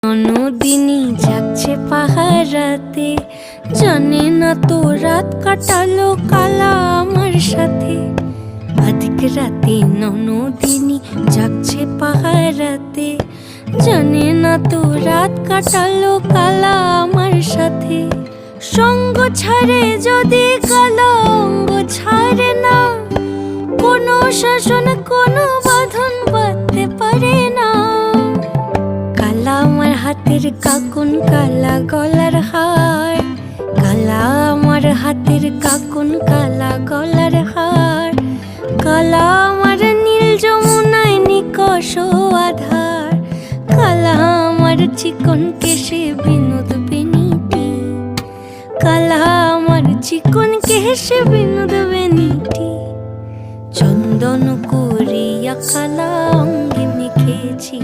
নদিনী যাচ্ছে পাহারাতে, জানে না তো রাত কাটালো কালা আমার সাথে। আধিক রাতে নদিনী যাচ্ছে পাহারাতে, জানে না তো রাত কাটালো কালা আমার সাথে। সঙ্গ ছাড়ে যদি কালা অঙ্গ ছাড়ে না, কোনো শাসন কোনো বাঁধন বাঁধতে পারে না। কালা আমার হাতের কাকুন কালা গলার হার, কালা আমার হাতের কাকুন কালা গলার হার। কালা আমার নীল যমুনায় নিকষ আধার, কালা আমার চিকন কেশে বিনোদ বেনিটি। কালা আমার চিকন কেশে বিনোদ বেনিটি। চন্দন করিয়া কালা অঙ্গে মেখেছি।